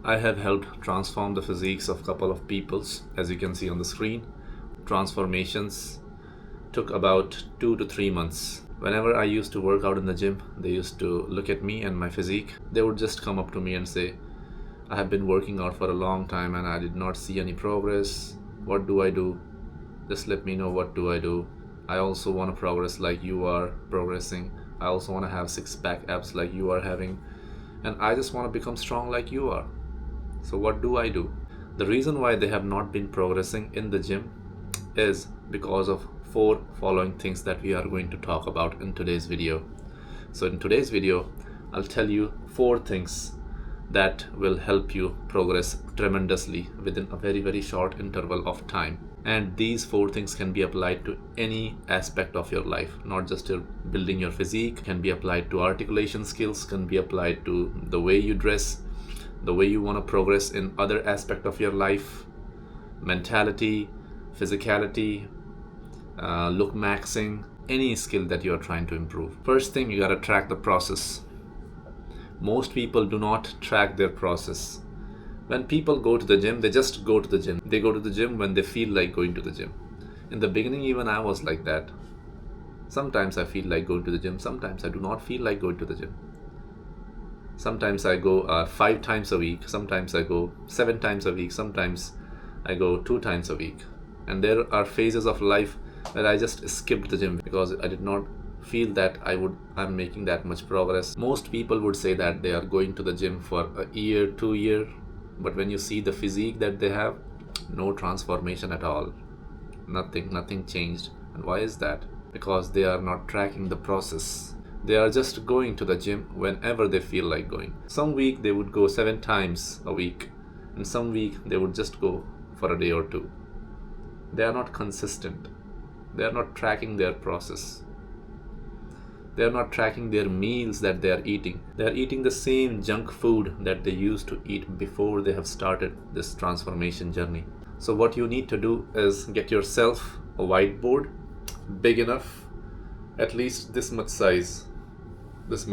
I have helped transform the physiques of a couple of peoples, as you can see on the screen. Transformations took about 2 to 3 months. Whenever I used to work out in the gym, they used to look at me and my physique. They would just come up to me and say, I have been working out for a long time and I did not see any progress. What do I do? Just let me know, what do I do? I also want to progress like you are progressing. I also want to have six-pack abs like you are having. And I just want to become strong like you are. So what do I do? The reason why they have not been progressing in the gym is because of 4 following things that we are going to talk about in today's video. So in today's video, I'll tell you 4 things that will help you progress tremendously within a very short interval of time. And these 4 things can be applied to any aspect of your life, not just your building your physique, can be applied to articulation skills, can be applied to the way you dress, the way you want to progress in other aspect of your life, mentality, physicality, look maxing, any skill that you are trying to improve. First thing, you got to track the process. Most people do not track their process. When people go to the gym, they just go to the gym. They go to the gym when they feel like going to the gym. In the beginning, even I was like that. Sometimes I feel like going to the gym. Sometimes I do not feel like going to the gym. Sometimes I go 5 times a week. Sometimes I go 7 times a week. Sometimes I go 2 times a week. And there are phases of life where I just skipped the gym because I did not feel that I'm making that much progress. Most people would say that they are going to the gym for a year, 2 years, but when you see the physique that they have, no transformation at all. Nothing changed. And why is that? Because they are not tracking the process. They are just going to the gym whenever they feel like going. Some week they would go 7 times a week, and some week they would just go for a day or 2. They are not consistent. They are not tracking their process. They are not tracking their meals that they are eating. They are eating the same junk food that they used to eat before they have started this transformation journey. So what you need to do is get yourself a whiteboard, big enough, at least this much size, this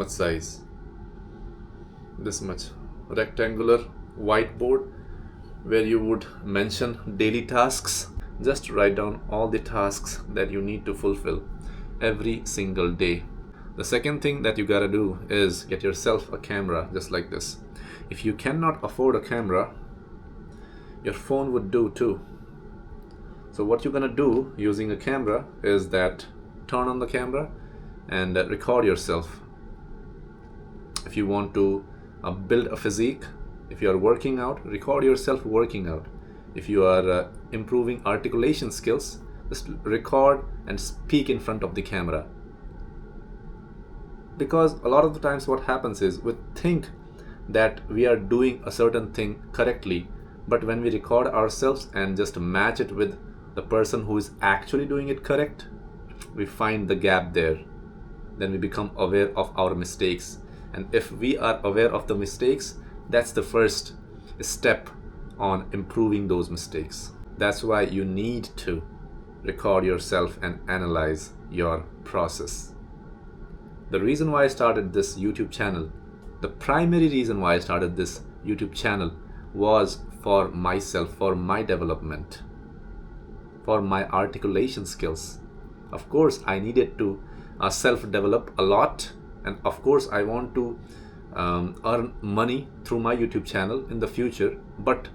much rectangular whiteboard where you would mention daily tasks. Just write down all the tasks that you need to fulfill every single day. The second thing that you gotta do is get yourself a camera just like this. If you cannot afford a camera, your phone would do too. So what you're gonna do using a camera is that turn on the camera and record yourself. If you want to build a physique, if you are working out, record yourself working out. If you are improving articulation skills, just record and speak in front of the camera. Because a lot of the times what happens is we think that we are doing a certain thing correctly, but when we record ourselves and just match it with the person who is actually doing it correct, we find the gap there. Then we become aware of our mistakes. And if we are aware of the mistakes, that's the first step on improving those mistakes. That's why you need to record yourself and analyze your process. The reason why I started this YouTube channel, the primary reason why I started this YouTube channel was for myself, for my development, for my articulation skills. Of course, I needed to self-develop a lot, and of course, I want to earn money through my YouTube channel in the future. But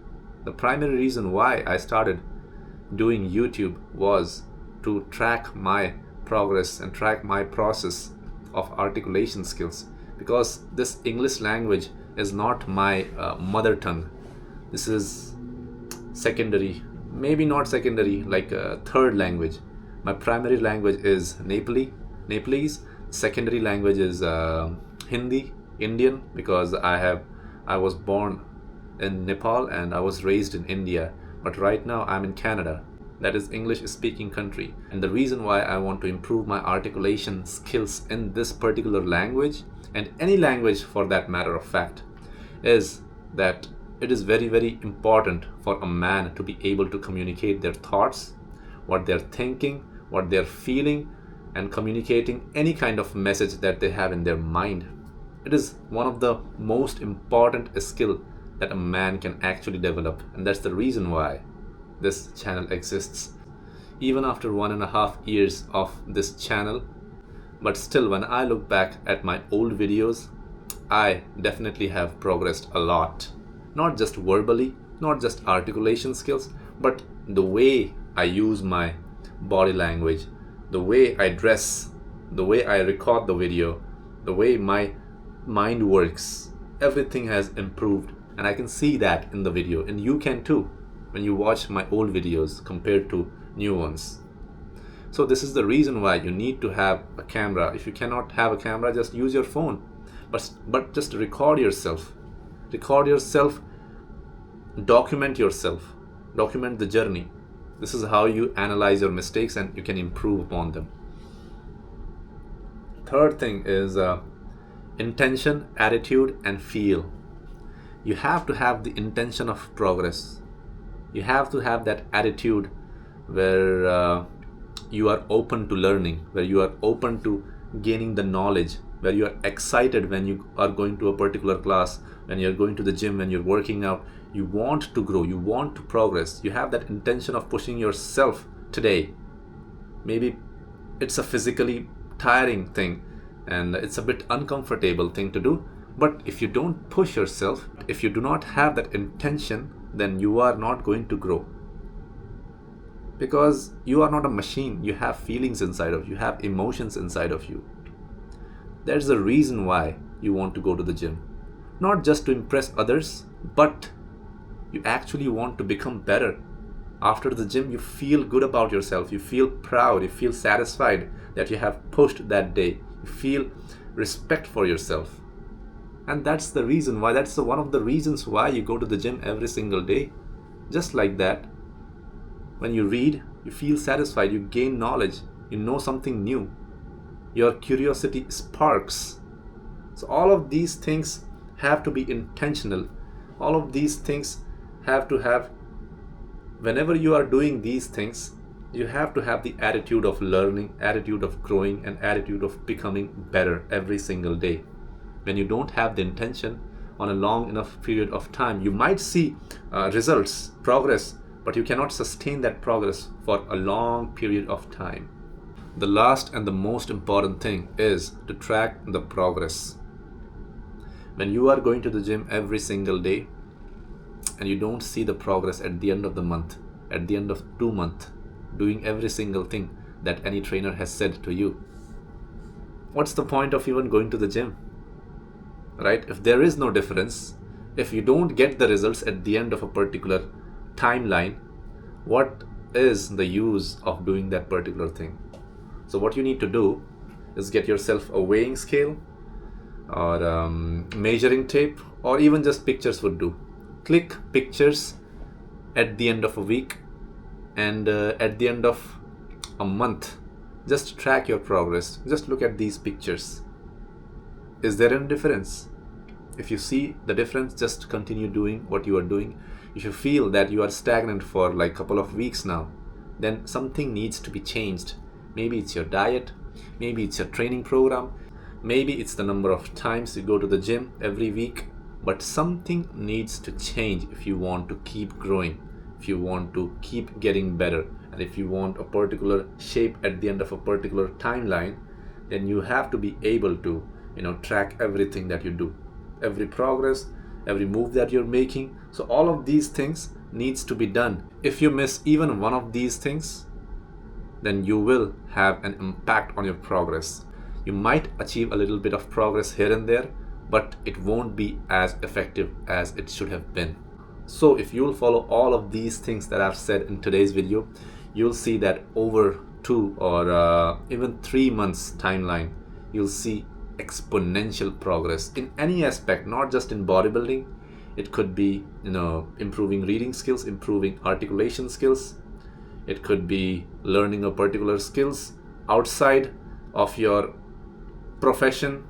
the primary reason why I started doing YouTube was to track my progress and track my process of articulation skills, because this English language is not my mother tongue. This is secondary, maybe not secondary, like a third language. My primary language is Nepalese. Secondary language is Hindi, Indian, because I was born in Nepal and I was raised in India, but right now I'm in Canada. That is English speaking country. And the reason why I want to improve my articulation skills in this particular language, and any language for that matter of fact, is that it is very important for a man to be able to communicate their thoughts, what they're thinking, what they're feeling, and communicating any kind of message that they have in their mind. It is one of the most important skill that a man can actually develop. And that's the reason why this channel exists. Even after 1.5 years of this channel, but still when I look back at my old videos, I definitely have progressed a lot. Not just verbally, not just articulation skills, but the way I use my body language, the way I dress, the way I record the video, the way my mind works. Everything has improved, and I can see that in the video, and you can too when you watch my old videos compared to new ones. So this is the reason why you need to have a camera. If you cannot have a camera, just use your phone, but just record yourself, document yourself, document the journey. This is how you analyze your mistakes and you can improve upon them. Third thing is intention, attitude, and feel. You have to have the intention of progress. You have to have that attitude where you are open to learning, where you are open to gaining the knowledge, where you are excited when you are going to a particular class, when you're going to the gym, when you're working out. You want to grow, you want to progress. You have that intention of pushing yourself today. Maybe it's a physically tiring thing and it's a bit uncomfortable thing to do, but if you don't push yourself, if you do not have that intention, then you are not going to grow. Because you are not a machine. You have feelings inside of you, you have emotions inside of you. There's a reason why you want to go to the gym. Not just to impress others, but you actually want to become better. After the gym, you feel good about yourself. You feel proud. You feel satisfied that you have pushed that day. You feel respect for yourself. And that's the reason why, that's one of the reasons why you go to the gym every single day. Just like that. When you read, you feel satisfied. You gain knowledge. You know something new. Your curiosity sparks. So all of these things have to be intentional. All of these things have to have, whenever you are doing these things, you have to have the attitude of learning, attitude of growing, and attitude of becoming better every single day. When you don't have the intention on a long enough period of time, you might see results, progress, but you cannot sustain that progress for a long period of time. The last and the most important thing is to track the progress. When you are going to the gym every single day and you don't see the progress at the end of the month, at the end of 2 months, doing every single thing that any trainer has said to you, what's the point of even going to the gym? Right? If there is no difference, if you don't get the results at the end of a particular timeline, what is the use of doing that particular thing? So what you need to do is get yourself a weighing scale or measuring tape, or even just pictures would do. Click pictures at the end of a week and at the end of a month. Just track your progress. Just look at these pictures. Is there any difference? If you see the difference, just continue doing what you are doing. If you feel that you are stagnant for like a couple of weeks now, then something needs to be changed. Maybe it's your diet, maybe it's your training program, maybe it's the number of times you go to the gym every week, but something needs to change if you want to keep growing, if you want to keep getting better, and if you want a particular shape at the end of a particular timeline, then you have to be able to, track everything that you do, every progress, every move that you're making. So all of these things needs to be done. If you miss even one of these things, then you will have an impact on your progress. You might achieve a little bit of progress here and there, but it won't be as effective as it should have been. So if you'll follow all of these things that I've said in today's video, you'll see that over 2 or even 3 months timeline, you'll see exponential progress in any aspect, not just in bodybuilding. It could be, improving reading skills, improving articulation skills. It could be learning a particular skills outside of your profession,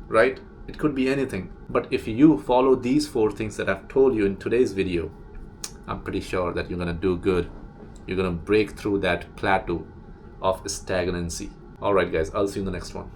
right? It could be anything. But if you follow these 4 things that I've told you in today's video, I'm pretty sure that you're gonna do good. You're gonna break through that plateau of stagnancy. All right, guys, I'll see you in the next one.